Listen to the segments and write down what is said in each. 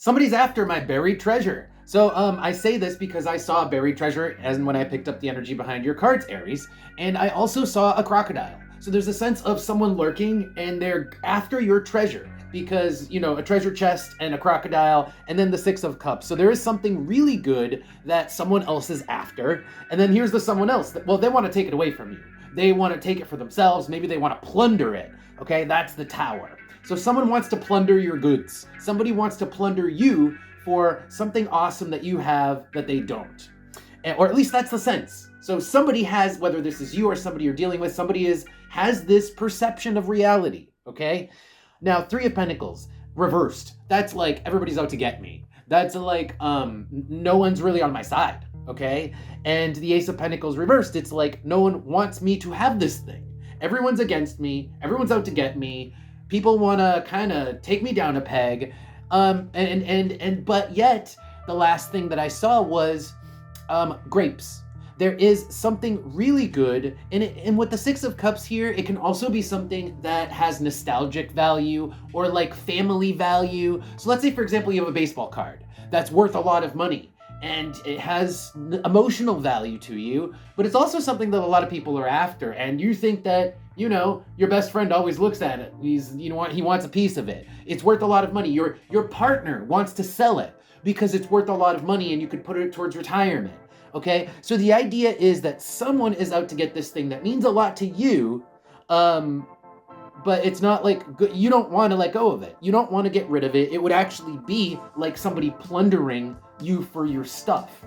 Somebody's after my buried treasure. So I say this because I saw a buried treasure as when I picked up the energy behind your cards, Aries, and I also saw a crocodile. So there's a sense of someone lurking and they're after your treasure because, you know, a treasure chest and a crocodile and then the Six of Cups. So there is something really good that someone else is after. And then here's the someone else that, well, they want to take it away from you. They want to take it for themselves. Maybe they want to plunder it. Okay, that's the Tower. So someone wants to plunder your goods. Somebody wants to plunder you for something awesome that you have that they don't. Or at least that's the sense. So somebody has, whether this is you or somebody you're dealing with, somebody has this perception of reality, okay? Now, Three of Pentacles, reversed. That's like, everybody's out to get me. That's like, no one's really on my side, okay? And the Ace of Pentacles reversed, it's like, no one wants me to have this thing. Everyone's against me. Everyone's out to get me. People want to kind of take me down a peg. But yet, the last thing that I saw was grapes. There is something really good, and with the Six of Cups here, it can also be something that has nostalgic value or like family value. So let's say, for example, you have a baseball card that's worth a lot of money and it has emotional value to you, but it's also something that a lot of people are after, and you think that, you know, your best friend always looks at it. He wants a piece of it. It's worth a lot of money. Your partner wants to sell it because it's worth a lot of money and you could put it towards retirement. Okay, so the idea is that someone is out to get this thing that means a lot to you, but it's not like you don't want to let go of it. You don't want to get rid of it. It would actually be like somebody plundering you for your stuff.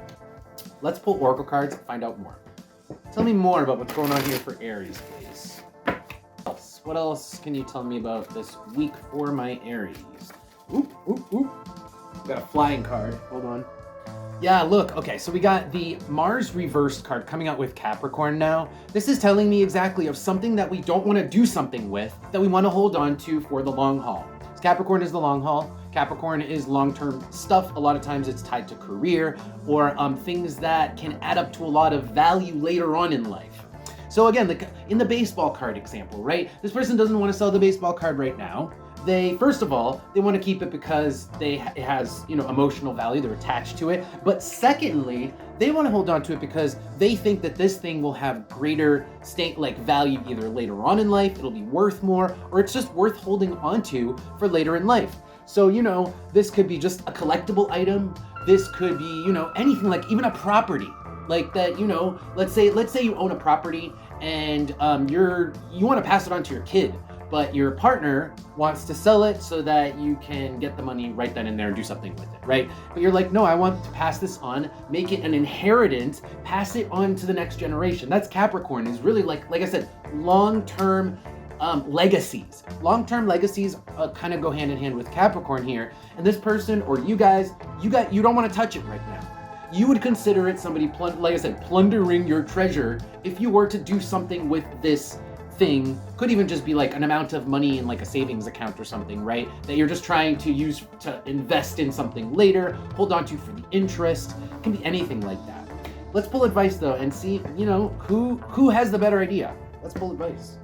Let's pull Oracle cards and find out more. Tell me more about what's going on here for Aries, please. What else can you tell me about this week for my Aries? Oop. Got a flying card. Hold on. Yeah, look, okay, so we got the Mars reversed card coming out with Capricorn now. This is telling me exactly of something that we don't want to do something with, that we want to hold on to for the long haul. Capricorn is the long haul. Capricorn is long-term stuff. A lot of times it's tied to career or things that can add up to a lot of value later on in life. So again, in the baseball card example, right? This person doesn't want to sell the baseball card right now. They, first of all, they want to keep it because it has, you know, emotional value. They're attached to it. But secondly, they want to hold on to it because they think that this thing will have greater value either later on in life, it'll be worth more, or it's just worth holding on to for later in life. So, you know, this could be just a collectible item. This could be, you know, anything, like even a property. Like that, you know, let's say you own a property and you want to pass it on to your kid, but your partner wants to sell it so that you can get the money right then and there and do something with it, right? But you're like, no, I want to pass this on, make it an inheritance, pass it on to the next generation. That's Capricorn, is really like I said, long-term legacies. Long-term legacies kind of go hand in hand with Capricorn here. And this person or you guys, you don't want to touch it right now. You would consider it somebody, like I said, plundering your treasure if you were to do something with this thing. Could even just be like an amount of money in like a savings account or something, right? That you're just trying to use to invest in something later, hold on to for the interest. It can be anything like that. Let's pull advice though and see, you know, who has the better idea. Let's pull advice.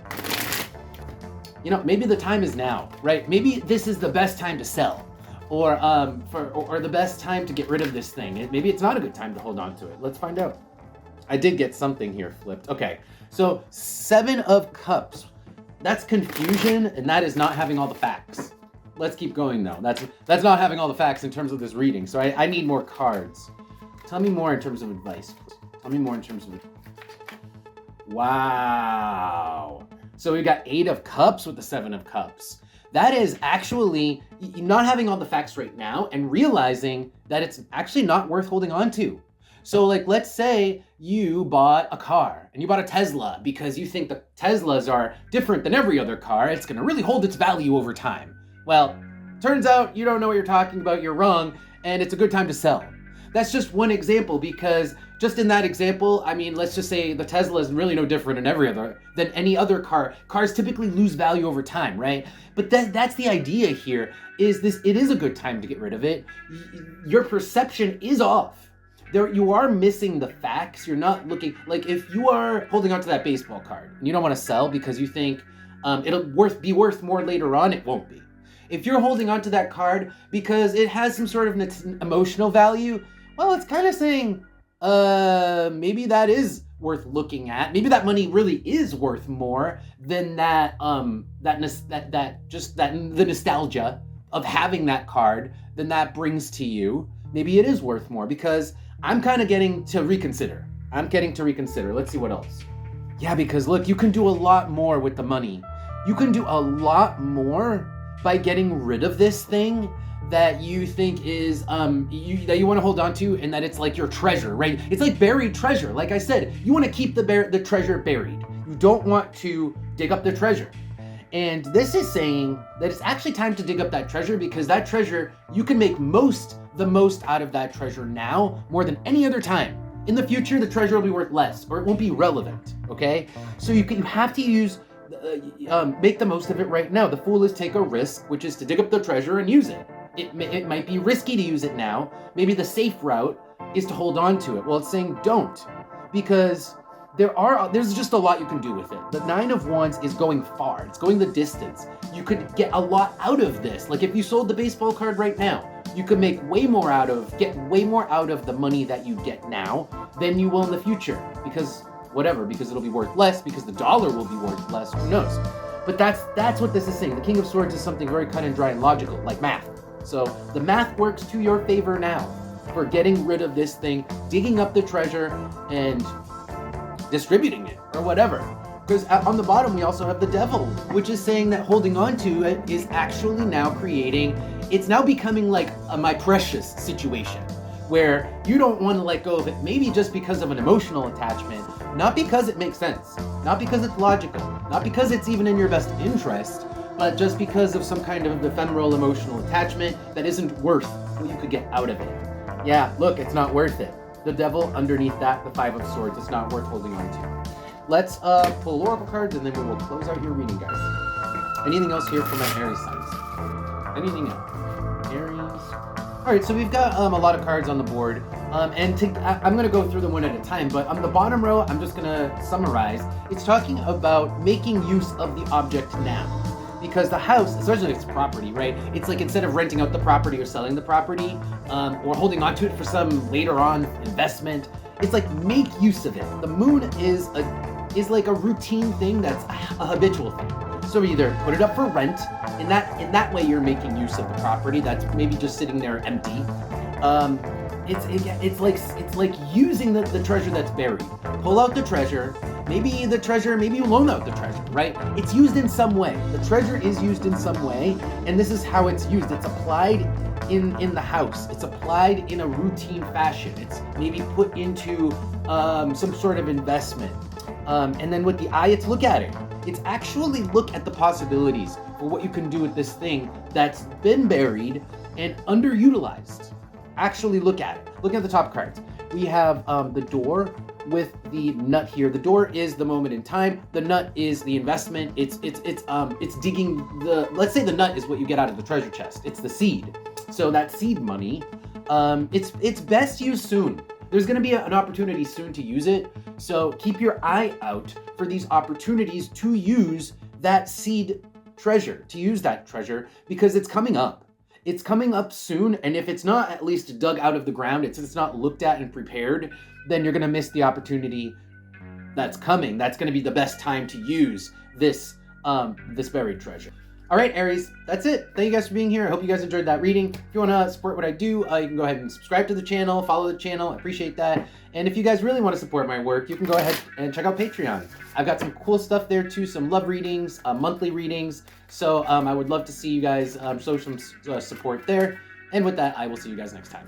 You know, maybe the time is now, right? Maybe this is the best time to sell. Or the best time to get rid of this thing. Maybe it's not a good time to hold on to it. Let's find out. I did get something here flipped. Okay, so Seven of Cups. That's confusion, and that is not having all the facts. Let's keep going though. That's not having all the facts in terms of this reading. So I need more cards. Tell me more in terms of advice. Tell me more in terms of. Wow. So we got Eight of Cups with the Seven of Cups. That is actually not having all the facts right now and realizing that it's actually not worth holding on to. So like, let's say you bought a car and you bought a Tesla because you think the Teslas are different than every other car. It's going to really hold its value over time. Well, turns out you don't know what you're talking about. You're wrong. And it's a good time to sell. That's just one example, because just in that example, I mean, let's just say the Tesla is really no different than any other car. Cars typically lose value over time, right? But that's the idea here, is it is a good time to get rid of it. Your perception is off. You are missing the facts. You're not looking, like if you are holding on to that baseball card and you don't want to sell because you think it'll be worth more later on, it won't be. If you're holding on to that card because it has some sort of emotional value, well, it's kind of saying, maybe that is worth looking at. Maybe that money really is worth more than the nostalgia of having that card than that brings to you. Maybe it is worth more, because I'm kind of getting to reconsider. Let's see what else. Yeah, because look, you can do a lot more with the money. You can do a lot more by getting rid of this thing that you think is that you want to hold on to, and that it's like your treasure, right? It's like buried treasure. Like I said, you want to keep the treasure buried. You don't want to dig up the treasure. And this is saying that it's actually time to dig up that treasure, because that treasure, you can make the most out of that treasure now more than any other time. In the future, the treasure will be worth less, or it won't be relevant, okay? So you have to make the most of it right now. The Fool is take a risk, which is to dig up the treasure and use it. It might be risky to use it now. Maybe the safe route is to hold on to it. Well, it's saying don't, because there's just a lot you can do with it. The Nine of Wands is going far. It's going the distance. You could get a lot out of this. Like if you sold the baseball card right now, you could get way more out of the money that you get now than you will in the future. Because it'll be worth less, because the dollar will be worth less, who knows? But that's what this is saying. The King of Swords is something very cut and dry and logical, like math. So the math works to your favor now for getting rid of this thing, digging up the treasure, and distributing it, or whatever. Because on the bottom, we also have the Devil, which is saying that holding on to it is actually now it's now becoming like a my precious situation, where you don't want to let go of it, maybe just because of an emotional attachment, not because it makes sense, not because it's logical, not because it's even in your best interest, but just because of some kind of ephemeral emotional attachment that isn't worth what you could get out of it. Yeah, look, it's not worth it. The Devil underneath that, the Five of Swords, it's not worth holding on to. Let's pull Oracle cards, and then we will close out your reading, guys. Anything else here from my Aries signs? Anything else? Aries. All right, so we've got a lot of cards on the board, I'm going to go through them one at a time, but on the bottom row, I'm just going to summarize. It's talking about making use of the object now. Because the house, especially if it's property, right? It's like instead of renting out the property or selling the property, or holding on to it for some later on investment, it's like make use of it. The moon is like a routine thing that's a habitual thing. So either put it up for rent, in that way you're making use of the property that's maybe just sitting there empty. It's like using the treasure that's buried. Pull out the treasure. Maybe you loan out the treasure, right? It's used in some way. The treasure is used in some way, and this is how it's used. It's applied in the house. It's applied in a routine fashion. It's maybe put into some sort of investment. And then with the eye, it's look at it. It's actually look at the possibilities for what you can do with this thing that's been buried and underutilized. Actually look at it. Look at the top cards. We have the door with the nut here. The door is the moment in time. The nut is the investment. It's digging let's say the nut is what you get out of the treasure chest. It's the seed. So that seed money, it's best used soon. There's going to be an opportunity soon to use it. So keep your eye out for these opportunities to use that seed treasure, because it's coming up. It's coming up soon, and if it's not at least dug out of the ground, it's not looked at and prepared, then you're going to miss the opportunity that's coming. That's going to be the best time to use this buried treasure. All right, Aries, that's it. Thank you guys for being here. I hope you guys enjoyed that reading. If you want to support what I do, you can go ahead and subscribe to the channel, follow the channel. I appreciate that. And if you guys really want to support my work, you can go ahead and check out Patreon. I've got some cool stuff there too, some love readings, monthly readings. So I would love to see you guys show some support there. And with that, I will see you guys next time.